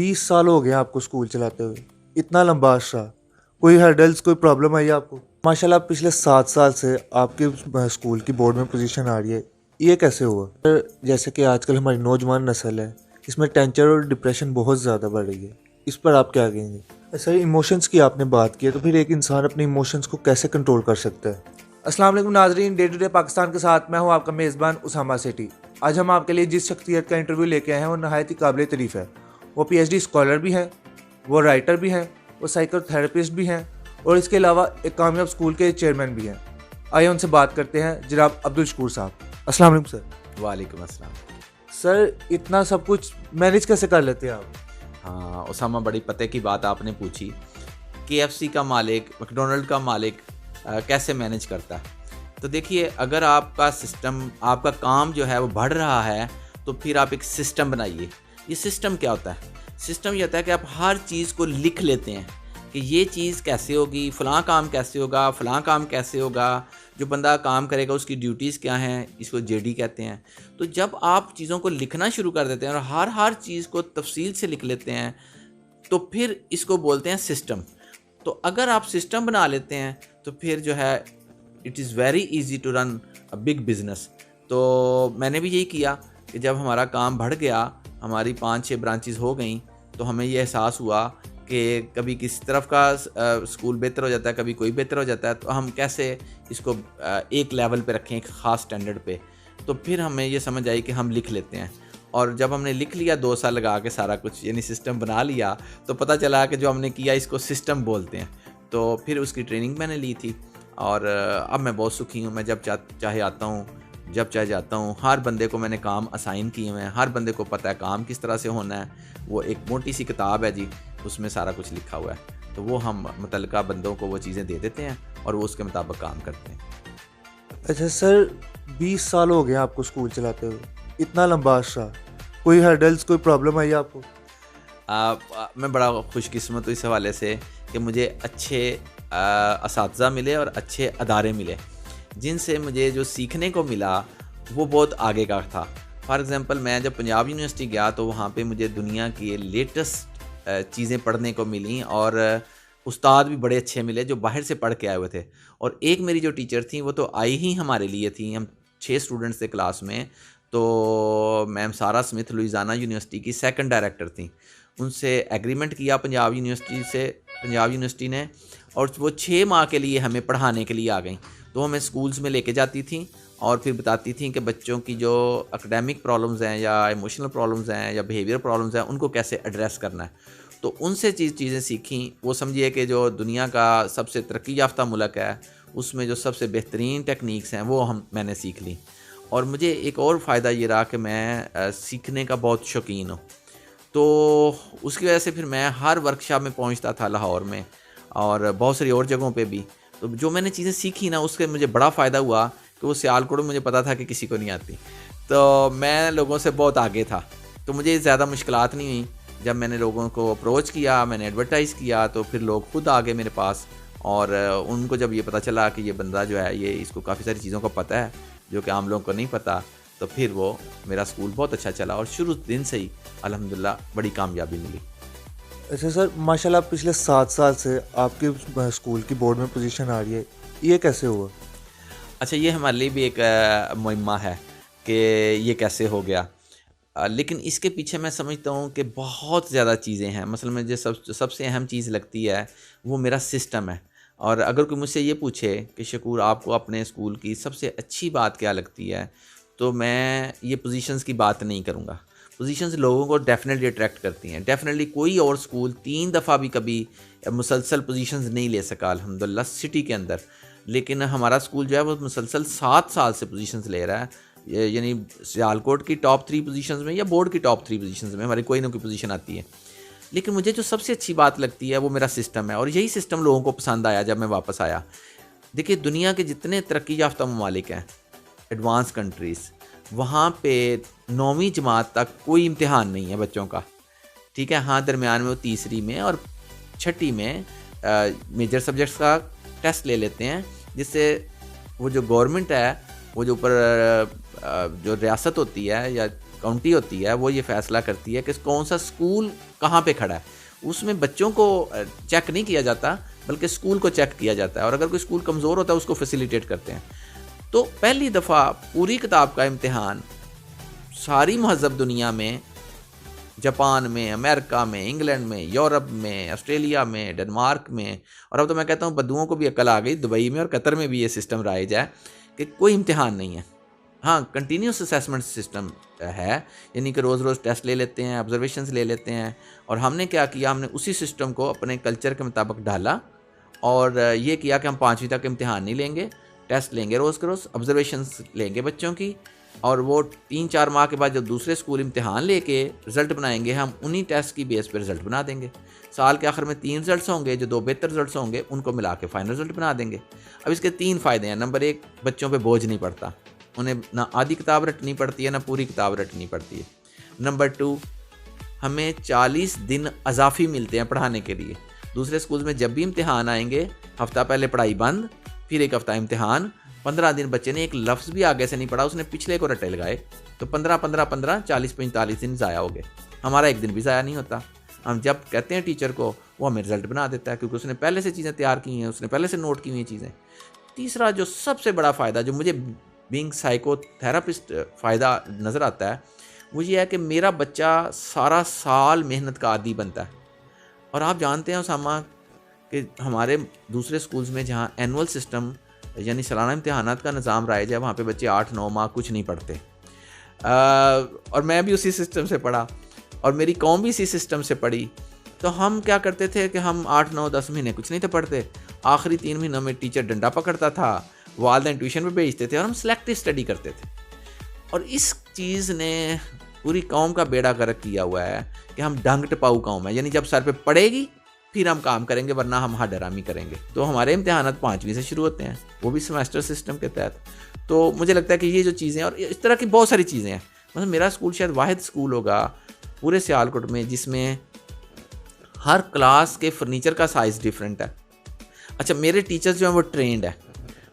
20 साल हो गए आपको स्कूल चलाते हुए। इतना लंबा अर्सा, कोई हर्डल्स, कोई प्रॉब्लम आई आपको? माशाल्लाह पिछले 7 साल से आपके स्कूल की बोर्ड में पोजीशन आ रही है, ये कैसे हुआ? जैसे कि आजकल हमारी नौजवान नस्ल है, इसमें टेंशन और डिप्रेशन बहुत ज़्यादा बढ़ रही है, इस पर आप क्या कहेंगे? सर, इमोशंस की आपने बात की है, तो फिर एक इंसान अपने इमोशंस को कैसे कंट्रोल कर सकता है? अस्सलाम वालेकुम नाजरीन, डे टू डे पाकिस्तान के साथ मैं हूं आपका मेज़बान उसामा सेठी। आज हम आपके लिए जिस शख्सियत का इंटरव्यू लेके आए हैं वो नहायत ही काबिल तारीफ़ है। वो पीएचडी स्कॉलर भी हैं, वो राइटर भी हैं, वो साइकोथेरेपिस्ट भी हैं और इसके अलावा एक कामयाब स्कूल के चेयरमैन भी हैं। आइए उनसे बात करते हैं, जनाब अब्दुल शकूर साहब। अस्सलाम वालेकुम सर। वालेकुम अस्सलाम। सर, इतना सब कुछ मैनेज कैसे कर लेते हैं आप? हाँ उसामा, बड़ी पते की बात आपने पूछी। केएफसी का मालिक, मैकडोनल्ड का मालिक कैसे मैनेज करता है? तो देखिए, अगर आपका सिस्टम, आपका काम जो है वो बढ़ रहा है, तो फिर आप एक सिस्टम बनाइए। ये सिस्टम क्या होता है? सिस्टम ये होता है कि आप हर चीज़ को लिख लेते हैं कि ये चीज़ कैसे होगी, फ़लाँ काम कैसे होगा, फ़लाँ काम कैसे होगा, जो बंदा काम करेगा उसकी ड्यूटीज़ क्या हैं, इसको जेडी कहते हैं। तो जब आप चीज़ों को लिखना शुरू कर देते हैं और हर चीज़ को तफसील से लिख लेते हैं, तो फिर इसको बोलते हैं सिस्टम। तो अगर आप सिस्टम बना लेते हैं तो फिर जो है it is very easy to run a big business. तो मैंने भी यही किया कि जब हमारा काम बढ़ गया, हमारी 5-6 ब्रांचेस हो गई, तो हमें ये एहसास हुआ कि कभी किस तरफ का स्कूल बेहतर हो जाता है, कभी कोई बेहतर हो जाता है, तो हम कैसे इसको एक लेवल पे रखें, एक ख़ास स्टैंडर्ड पे। तो फिर हमें ये समझ आई कि हम लिख लेते हैं। और जब हमने लिख लिया 2 साल लगा के सारा कुछ, यानी सिस्टम बना लिया, तो पता चला कि जो हमने किया इसको सिस्टम बोलते हैं। तो फिर उसकी ट्रेनिंग मैंने ली थी और अब मैं बहुत सुखी हूँ। मैं जब चाहे आता हूँ, जब चाहे जाता हूँ। हर बंदे को मैंने काम असाइन किए हुए हैं, हर बंदे को पता है काम किस तरह से होना है। वो एक मोटी सी किताब है जी, उसमें सारा कुछ लिखा हुआ है। तो वो हम मुतल्लिका बंदों को वो चीज़ें दे देते हैं और वो उसके मुताबिक काम करते हैं। अच्छा सर, 20 साल हो गए आपको स्कूल चलाते हुए, इतना लंबा अर्सा, कोई हर्डल्स, कोई प्रॉब्लम आई आपको? मैं बड़ा खुशकिस्मत हूँ इस हवाले से कि मुझे अच्छे असातिज़ा मिले और अच्छे अदारे मिले, जिनसे मुझे जो सीखने को मिला वो बहुत आगे का था। फॉर एग्ज़ाम्पल, मैं जब पंजाब यूनिवर्सिटी गया तो वहाँ पे मुझे दुनिया की लेटेस्ट चीज़ें पढ़ने को मिली और उस्ताद भी बड़े अच्छे मिले जो बाहर से पढ़ के आए हुए थे। और एक मेरी जो टीचर थी वो तो आई ही हमारे लिए थी। हम 6 स्टूडेंट्स थे क्लास में। तो मैम सारा स्मिथ लुइसियाना यूनिवर्सिटी की सेकंड डायरेक्टर थी। उनसे एग्रीमेंट किया पंजाब यूनिवर्सिटी ने, और वो 6 माह के लिए हमें पढ़ाने के लिए आ गई। तो हमें स्कूल्स में लेके जाती थी और फिर बताती थी कि बच्चों की जो एकेडमिक प्रॉब्लम्स हैं या इमोशनल प्रॉब्लम्स हैं या बिहेवियर प्रॉब्लम्स हैं, उनको कैसे एड्रेस करना है। तो उनसे चीज़ें सीखी। वो समझिए कि जो दुनिया का सबसे तरक्की याफ्ता मुल्क है, उसमें जो सबसे बेहतरीन टेक्निक्स हैं वो मैंने सीख ली। और मुझे एक और फ़ायदा ये रहा कि मैं सीखने का बहुत शौकीन हूँ। तो उसकी वजह से फिर मैं हर वर्कशॉप में पहुँचता था लाहौर में और बहुत सारी और जगहों पे भी। तो जो मैंने चीज़ें सीखी ना, उसके मुझे बड़ा फ़ायदा हुआ कि वो सियालकोट में मुझे पता था कि किसी को नहीं आती। तो मैं लोगों से बहुत आगे था, तो मुझे ज़्यादा मुश्किलात नहीं हुई। जब मैंने लोगों को अप्रोच किया, मैंने एडवर्टाइज़ किया, तो फिर लोग खुद आ गए मेरे पास। और उनको जब ये पता चला कि ये बंदा जो है, ये इसको काफ़ी सारी चीज़ों का पता है जो कि आम लोगों को नहीं पता, तो फिर वो मेरा स्कूल बहुत अच्छा चला और शुरू दिन से ही अल्हम्दुलिल्लाह बड़ी कामयाबी मिली। अच्छा सर, माशाल्लाह पिछले 7 साल से आपके स्कूल की बोर्ड में पोजीशन आ रही है, ये कैसे हुआ? अच्छा, ये हमारे लिए भी एक मुहिम्मा है कि ये कैसे हो गया। लेकिन इसके पीछे मैं समझता हूँ कि बहुत ज़्यादा चीज़ें हैं। मसलन मुझे सबसे अहम चीज़ लगती है वो मेरा सिस्टम है। और अगर कोई मुझसे ये पूछे कि शकूर, आपको अपने स्कूल की सबसे अच्छी बात क्या लगती है, तो मैं ये पोजीशंस की बात नहीं करूँगा। पोजीशंस लोगों को डेफिनेटली अट्रैक्ट करती हैं। डेफिनेटली कोई और स्कूल 3 दफ़ा भी कभी मुसलसल पोजीशंस नहीं ले सका अल्हम्दुलिल्लाह सिटी के अंदर। लेकिन हमारा स्कूल जो है वो मुसलसल 7 साल से पोजीशंस ले रहा है। यानी सियालकोट की टॉप 3 पोजीशंस में या बोर्ड की टॉप 3 पोजीशंस में हमारी कोई ना कोई पोजीशन आती है। लेकिन मुझे जो सबसे अच्छी बात लगती है वो मेरा सिस्टम है, और यही सिस्टम लोगों को पसंद आया जब मैं वापस आया। देखिए, दुनिया के जितने तरक्की याफ्ता ममालिक हैं, एडवांस कंट्रीज़, वहाँ पे 9वीं जमात तक कोई इम्तिहान नहीं है बच्चों का। ठीक है, हाँ, दरमियान में वो तीसरी में और छठी में मेजर सब्जेक्ट्स का टेस्ट ले लेते हैं, जिससे वो जो गवर्नमेंट है, वो जो ऊपर जो रियासत होती है या काउंटी होती है वो ये फैसला करती है कि कौन सा स्कूल कहाँ पे खड़ा है। उसमें बच्चों को चेक नहीं किया जाता बल्कि स्कूल को चेक किया जाता है, और अगर कोई स्कूल कमज़ोर होता है उसको फैसिलिटेट करते हैं। तो पहली दफ़ा पूरी किताब का इम्तिहान सारी महज़ब दुनिया में, जापान में, अमेरिका में, इंग्लैंड में, यूरोप में, ऑस्ट्रेलिया में, डेनमार्क में, और अब तो मैं कहता हूँ बद्दुओं को भी अक्ल आ गई, दुबई में और कतर में भी ये सिस्टम राइज है कि कोई इम्तिहान नहीं है। हाँ, कंटिन्यूस असेसमेंट सिस्टम है, यानी कि रोज़ रोज़ टेस्ट ले लेते हैं, ऑब्जर्वेशंस ले लेते हैं। और हमने क्या किया, हमने उसी सिस्टम को अपने कल्चर के मुताबिक डाला और ये किया कि हम 5वीं तक इम्तिहान नहीं लेंगे, टेस्ट लेंगे रोज़ के रोज़, ऑब्जर्वेशंस लेंगे बच्चों की, और वो 3-4 माह के बाद जब दूसरे स्कूल इम्तिहान लेके रिज़ल्ट बनाएंगे, हम उन्हीं टेस्ट की बेस पर रिज़ल्ट बना देंगे। साल के आखिर में 3 रिज़ल्ट्स होंगे, जो 2 बेहतर रिज़ल्ट्स होंगे उनको मिला के फाइनल रिज़ल्ट बना देंगे। अब इसके 3 फ़ायदे हैं। नंबर 1, बच्चों पे बोझ नहीं पड़ता, उन्हें ना आधी किताब रटनी पड़ती है ना पूरी किताब रटनी पड़ती है। नंबर 2, हमें 40 दिन अजाफी मिलते हैं पढ़ाने के लिए। दूसरे स्कूल में जब भी इम्तिहान आएंगे, हफ्ता पहले पढ़ाई बंद, फिर 1 हफ्ता इम्तिहान, 15 दिन बच्चे ने एक लफ्ज़ भी आगे से नहीं पढ़ा, उसने पिछले को रटे लगाए, तो 15-15-15 40-45 दिन ज़ाया हो गए। हमारा एक दिन भी ज़ाया नहीं होता। हम जब कहते हैं टीचर को, वो हमें रिज़ल्ट बना देता है, क्योंकि उसने पहले से चीज़ें तैयार की हैं, उसने पहले से नोट की हुई चीज़ें। तीसरा जो सबसे बड़ा फ़ायदा, जो मुझे बीइंग साइकोथेरापिस्ट फ़ायदा नज़र आता है, वो ये है कि मेरा बच्चा सारा साल मेहनत का आदी बनता है। और आप जानते हैं उसामा कि हमारे दूसरे स्कूल्स में जहाँ एनुअल सिस्टम यानी सालाना इम्तिहानात का निज़ाम राइज है, वहाँ पे बच्चे 8-9 माह कुछ नहीं पढ़ते। और मैं भी उसी सिस्टम से पढ़ा और मेरी कौम भी इसी सिस्टम से पढ़ी। तो हम क्या करते थे कि हम 8-9-10 महीने कुछ नहीं थे पढ़ते, आखिरी 3 महीनों में टीचर डंडा पकड़ता था, वालिदैन ट्यूशन पे भेजते थे और हम सिलेक्टिव स्टडी करते थे। और इस चीज़ ने पूरी कौम का बेड़ा गर्क किया हुआ है कि हम डंग टपाऊ कौम है, यानी जब सर पे पड़ेगी फिर हम काम करेंगे, वरना हम हडरामी करेंगे। तो हमारे इम्तिहानात 5वीं से शुरू होते हैं, वो भी सेमेस्टर सिस्टम के तहत। तो मुझे लगता है कि ये जो चीज़ें और इस तरह की बहुत सारी चीज़ें हैं, मतलब मेरा स्कूल शायद वाहिद स्कूल होगा पूरे सियालकोट में जिसमें हर क्लास के फर्नीचर का साइज़ डिफरेंट है। अच्छा, मेरे टीचर्स जो हैं वो ट्रेंड है।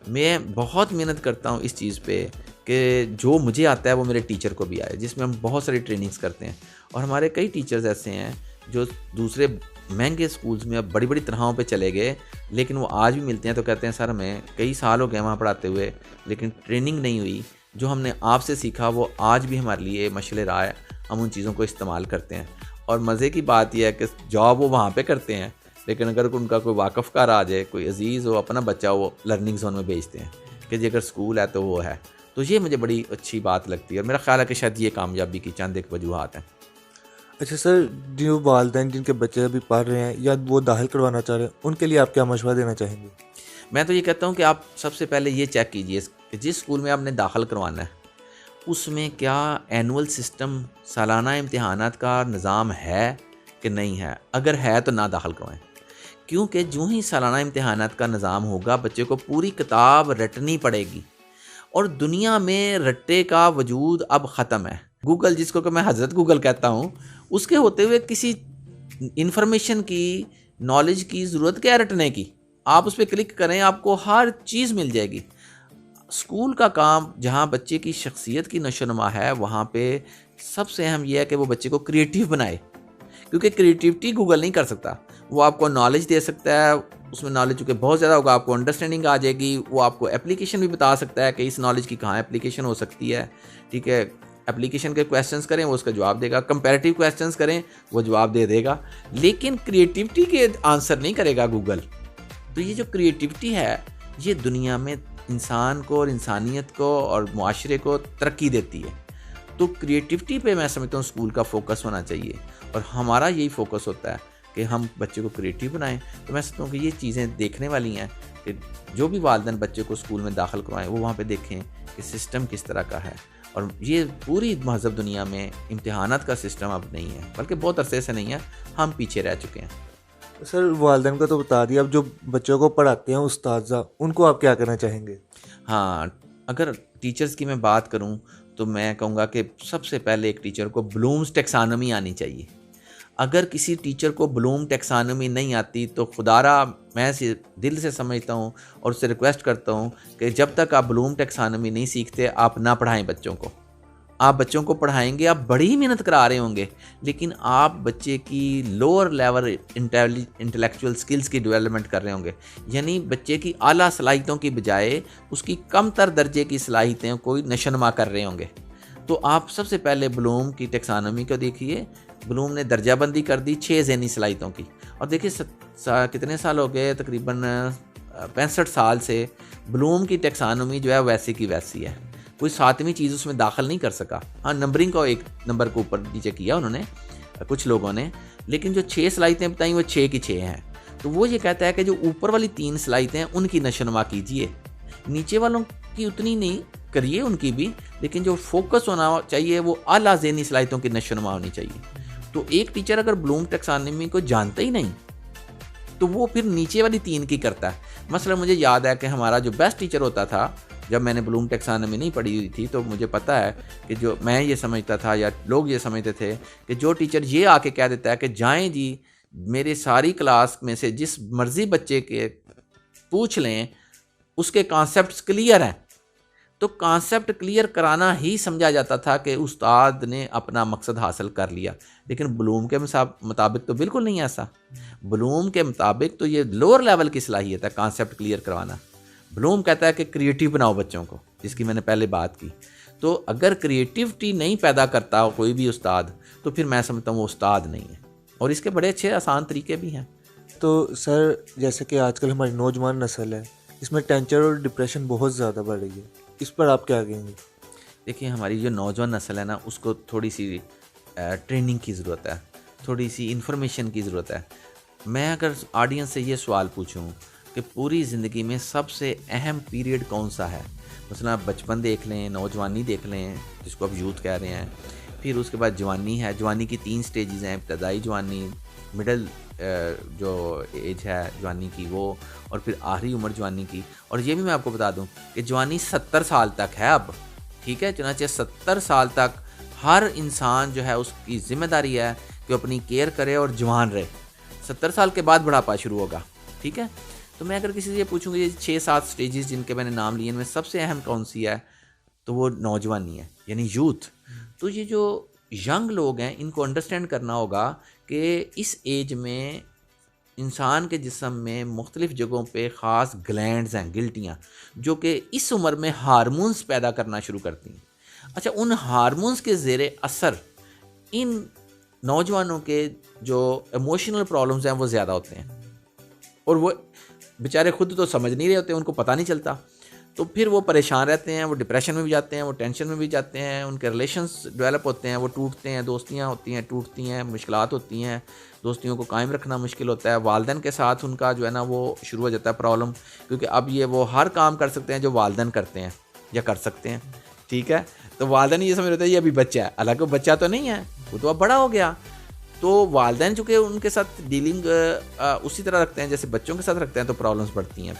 मैं बहुत मेहनत करता हूँ इस चीज़ पे कि जो मुझे आता है वो मेरे टीचर को भी आए, जिसमें हम बहुत सारी ट्रेनिंग्स करते हैं। और हमारे कई टीचर्स ऐसे हैं जो दूसरे महंगे स्कूल्स में अब बड़ी बड़ी तनख्वाहों पे चले गए, लेकिन वो आज भी मिलते हैं तो कहते हैं सर हमें कई साल हो गए वहाँ पढ़ाते हुए, लेकिन ट्रेनिंग नहीं हुई, जो हमने आपसे सीखा वो आज भी हमारे लिए मशले रहा है, हम उन चीज़ों को इस्तेमाल करते हैं। और मज़े की बात यह है कि जॉब वो वहाँ पे करते हैं, लेकिन अगर उनका कोई वाकफ़कार आ जाए, कोई अजीज़ हो, अपना बच्चा वो लर्निंग जोन में भेजते हैं कि जी अगर स्कूल है तो वो है। तो ये मुझे बड़ी अच्छी बात लगती है और मेरा ख्याल है कि शायद ये कामयाबी की चंद एक वजूहात हैं। अच्छा सर, जो वालिदैन जिनके बच्चे अभी पढ़ रहे हैं या वो दाखिल करवाना चाह रहे हैं, उनके लिए आप क्या मशवरा देना चाहेंगे? मैं तो ये कहता हूँ कि आप सबसे पहले ये चेक कीजिए कि जिस स्कूल में आपने दाखिल करवाना है उसमें क्या एनुअल सिस्टम सालाना इम्तिहानात का निज़ाम है कि नहीं है। अगर है तो ना दाखिल करवाएं, क्योंकि जो ही सालाना इम्तिहानात का निज़ाम होगा बच्चे को पूरी किताब रटनी पड़ेगी। और दुनिया में रट्टे का वजूद अब ख़त्म है। गूगल, जिसको कि मैं हज़रत गूगल कहता हूँ, उसके होते हुए किसी इन्फॉर्मेशन की, नॉलेज की ज़रूरत क्या है रटने की। आप उस पर क्लिक करें, आपको हर चीज़ मिल जाएगी। स्कूल का काम जहाँ बच्चे की शख्सियत की नशोनुमा है, वहाँ पे सबसे अहम यह है कि वो बच्चे को क्रिएटिव बनाए, क्योंकि क्रिएटिविटी गूगल नहीं कर सकता। वो आपको नॉलेज दे सकता है, उसमें नॉलेज चूँकि बहुत ज़्यादा होगा, आपको अंडरस्टैंडिंग आ जाएगी। वो आपको एप्लीकेशन भी बता सकता है कि इस नॉलेज की कहाँ एप्लीकेशन हो सकती है। ठीक है, एप्लीकेशन के क्वेश्चंस करें वो उसका जवाब देगा, कंपैरेटिव क्वेश्चंस करें वो जवाब दे देगा, लेकिन क्रिएटिविटी के आंसर नहीं करेगा गूगल। तो ये जो क्रिएटिविटी है, ये दुनिया में इंसान को और इंसानियत को और मुआशरे को तरक्की देती है। तो क्रिएटिविटी पे मैं समझता हूँ स्कूल का फोकस होना चाहिए, और हमारा यही फोकस होता है कि हम बच्चे को क्रिएटिव बनाएं। तो मैं समझता हूँ कि ये चीज़ें देखने वाली हैं कि जो भी वालिदैन बच्चे को स्कूल में दाखिल करवाएं वो वहाँ पे देखें कि सिस्टम किस तरह का है। और ये पूरी महज़ब दुनिया में इम्तिहानात का सिस्टम अब नहीं है, बल्कि बहुत अरसे से नहीं है, हम पीछे रह चुके हैं। सर, वालिदैन को तो बता दिया, अब जो बच्चों को पढ़ाते हैं उस्ताज़ा, उनको आप क्या कहना चाहेंगे? हाँ, अगर टीचर्स की मैं बात करूँ तो मैं कहूँगा कि सबसे पहले एक टीचर को ब्लूम्स टैक्सोनॉमी आनी चाहिए। अगर किसी टीचर को ब्लूम टैक्सोनॉमी नहीं आती तो खुदारा मैं दिल से समझता हूँ और उससे रिक्वेस्ट करता हूँ कि जब तक आप ब्लूम टैक्सोनॉमी नहीं सीखते आप ना पढ़ाएं बच्चों को। आप बच्चों को पढ़ाएंगे, आप बड़ी ही मेहनत करा रहे होंगे, लेकिन आप बच्चे की लोअर लेवल इंटेलेक्चुअल स्किल्स की डेवलपमेंट कर रहे होंगे, यानी बच्चे की आला सलाहियतों की बजाय उसकी कमतर दर्जे की सलाहियतें को नशोनुमा कर रहे होंगे। तो आप सबसे पहले ब्लूम की टेक्सानोमी को देखिए। ब्लूम ने दर्जाबंदी कर दी 6 ज़हनी सलाहियतों की, और देखिए कितने साल हो गए, तकरीबन 65 साल से ब्लूम की टेक्सानोमी जो है वैसी की वैसी है, कोई 7वीं चीज़ उसमें दाखिल नहीं कर सका। हाँ, नंबरिंग को एक नंबर को ऊपर नीचे किया उन्होंने कुछ लोगों ने, लेकिन जो 6 सलाहियतें बताई वो 6 की 6 हैं। तो वो ये कहता है कि जो ऊपर वाली 3 सलाहियतें हैं उनकी नशोनुमा कीजिए, नीचे वालों की उतनी नहीं करिए, उनकी भी, लेकिन जो फोकस होना चाहिए वो आला ज़हनी सलाहियतों की नशोनुमा होनी चाहिए। तो एक टीचर अगर ब्लूम टेक्सानोमी को जानता ही नहीं तो वो फिर नीचे वाली 3 की करता है। मसला मुझे याद है कि हमारा जो बेस्ट टीचर होता था, जब मैंने ब्लूम टेक्सानोमी नहीं पढ़ी हुई थी, तो मुझे पता है कि जो मैं ये समझता था या लोग ये समझते थे कि जो टीचर ये आके कह देता है कि जाएं जी मेरे सारी क्लास में से जिस मर्जी बच्चे के पूछ लें उसके कॉन्सेप्ट्स क्लियर हैं, तो कॉन्सेप्ट क्लियर कराना ही समझा जाता था कि उस्ताद ने अपना मकसद हासिल कर लिया। लेकिन ब्लूम के मुताबिक तो बिल्कुल नहीं ऐसा। ब्लूम के मुताबिक तो ये लोअर लेवल की सलाहियत है कॉन्सेप्ट क्लियर करवाना। ब्लूम कहता है कि क्रिएटिव बनाओ बच्चों को, जिसकी मैंने पहले बात की। तो अगर क्रिएटिविटी नहीं पैदा करता हो कोई भी उस्ताद, तो फिर मैं समझता हूँ वो उस्ताद नहीं है। और इसके बड़े अच्छे आसान तरीके भी हैं। तो सर, जैसे कि आजकल हमारी नौजवान नस्ल है, इसमें टेंशन और डिप्रेशन बहुत ज़्यादा बढ़ रही है, इस पर आप क्या कहेंगे? देखिए, हमारी जो नौजवान नस्ल है ना, उसको थोड़ी सी ट्रेनिंग की ज़रूरत है, थोड़ी सी इन्फॉर्मेशन की ज़रूरत है। मैं अगर ऑडियंस से ये सवाल पूछूं कि पूरी ज़िंदगी में सबसे अहम पीरियड कौन सा है, मसलन आप बचपन देख लें, नौजवानी देख लें जिसको आप यूथ कह रहे हैं, फिर उसके बाद जवानी है। जवानी की 3 स्टेजेस हैं, इब्तदाई जवानी, मिडल जो एज है जवानी की वो, और फिर आखिरी उम्र जवानी की। और ये भी मैं आपको बता दूं कि जवानी 70 साल तक है अब, ठीक है। चुनांचे 70 साल तक हर इंसान जो है उसकी ज़िम्मेदारी है कि अपनी केयर करे और जवान रहे। 70 साल के बाद बुढ़ापा शुरू होगा, ठीक है। तो मैं अगर किसी से ये पूछूंगी ये 6-7 स्टेजेस जिनके मैंने नाम लिए, इनमें सबसे अहम कौन सी है, तो वो नौजवानी है, यानी यूथ। तो ये जो यंग लोग हैं इनको अंडरस्टैंड करना होगा कि इस एज में इंसान के जिस्म में मुख्तलिफ़ जगहों पे ख़ास ग्लैंड्स हैं, गिल्टियाँ, जो कि इस उम्र में हार्मोन्स पैदा करना शुरू करती हैं। अच्छा, उन हार्मोन्स के ज़ेरे असर इन नौजवानों के जो इमोशनल प्रॉब्लम्स हैं वो ज़्यादा होते हैं, और वो बेचारे खुद तो समझ नहीं रहे होते, उनको पता नहीं चलता। तो फिर वो परेशान रहते हैं, वो डिप्रेशन में भी जाते हैं, वो टेंशन में भी जाते हैं, उनके रिलेशंस डेवलप होते हैं, वो टूटते हैं, दोस्तियाँ होती हैं टूटती हैं, मुश्किलात होती हैं, दोस्तियों को कायम रखना मुश्किल होता है। वालिदैन के साथ उनका जो है ना वो शुरू हो जाता है प्रॉब्लम, क्योंकि अब ये वो हर काम कर सकते हैं जो वालिदैन करते हैं या कर सकते हैं, ठीक है। तो वालिदैन ये समझ रहे हैं ये अभी बच्चा है, हालांकि वो बच्चा तो नहीं है, वो तो अब बड़ा हो गया। तो वालिदैन चूँकि उनके साथ डीलिंग उसी तरह रखते हैं जैसे बच्चों के साथ रखते हैं, तो प्रॉब्लम्स बढ़ती हैं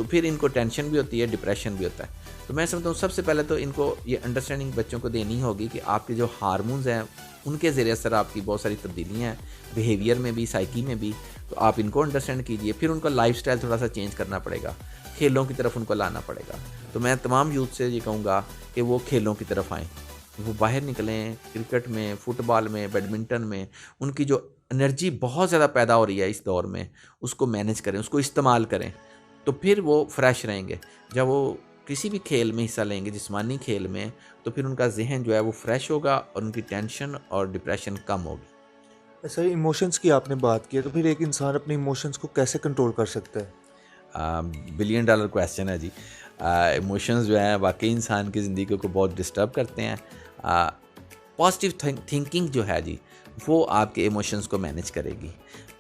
फिर इनको टेंशन भी होती है, डिप्रेशन भी होता है। तो मैं समझता हूँ सबसे पहले तो इनको ये अंडरस्टैंडिंग बच्चों को देनी होगी कि आपके जो हार्मोन्स हैं उनके ज़रिए असर आपकी बहुत सारी तब्दीलियाँ हैं, बिहेवियर में भी, साइकी में भी। तो आप इनको अंडरस्टैंड कीजिए। फिर उनका लाइफस्टाइल थोड़ा सा चेंज करना पड़ेगा, खेलों की तरफ उनको लाना पड़ेगा। तो मैं तमाम यूथ से ये कहूँगा कि वो खेलों की तरफ आएँ, वो बाहर निकलें, क्रिकेट में, फुटबॉल में, बैडमिंटन में। उनकी जो एनर्जी बहुत ज़्यादा पैदा हो रही है इस दौर में, उसको मैनेज करें, उसको इस्तेमाल करें, तो फिर वो फ्रेश रहेंगे। जब वो किसी भी खेल में हिस्सा लेंगे, जिस्मानी खेल में, तो फिर उनका जहन जो है वो फ्रेश होगा और उनकी टेंशन और डिप्रेशन कम होगी। सर, इमोशंस की आपने बात की है, तो फिर एक इंसान अपने इमोशंस को कैसे कंट्रोल कर सकता है? $1 बिलियन क्वेश्चन है जी। इमोशंस जो है वाकई इंसान की ज़िंदगी को बहुत डिस्टर्ब करते हैं। पॉजिटिव थिंकिंग जो है जी, वो आपके इमोशंस को मैनेज करेगी।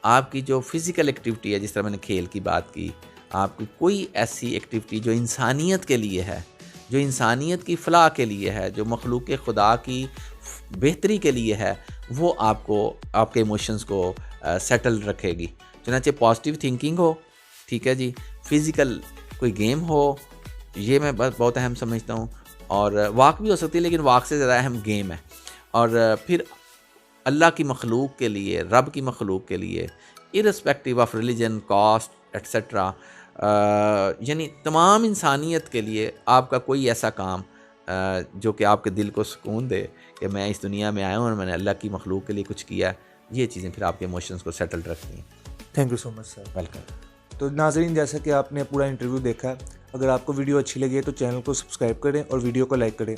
आपकी जो फिज़िकल एक्टिविटी है, जिस तरह मैंने खेल की बात की, आपकी कोई ऐसी एक्टिविटी जो इंसानियत के लिए है, जो इंसानियत की फ़लाह के लिए है, जो मखलूक खुदा की बेहतरी के लिए है, वो आपको आपके इमोशंस को सेटल रखेगी। चुनांचे पॉजिटिव थिंकिंग हो, ठीक है जी, फिज़िकल कोई गेम हो, ये मैं बहुत अहम समझता हूँ। और वॉक भी हो सकती है, लेकिन वॉक से ज़्यादा अहम गेम है। और फिर अल्लाह की मखलूक के लिए, रब की मखलूक के लिए, irrespective of religion, caste etcetera, यानी तमाम इंसानियत के लिए आपका कोई ऐसा काम जो कि आपके दिल को सुकून दे कि मैं इस दुनिया में आया हूँ और मैंने अल्लाह की मखलूक के लिए कुछ किया है, ये चीज़ें फिर आपके इमोशंस को सेटल्ड रखती हैं। Thank you so much sir. Welcome. तो नाज़रीन, जैसा कि आपने पूरा इंटरव्यू देखा, अगर आपको वीडियो अच्छी लगी है तो चैनल को सब्सक्राइब करें और वीडियो को लाइक करें।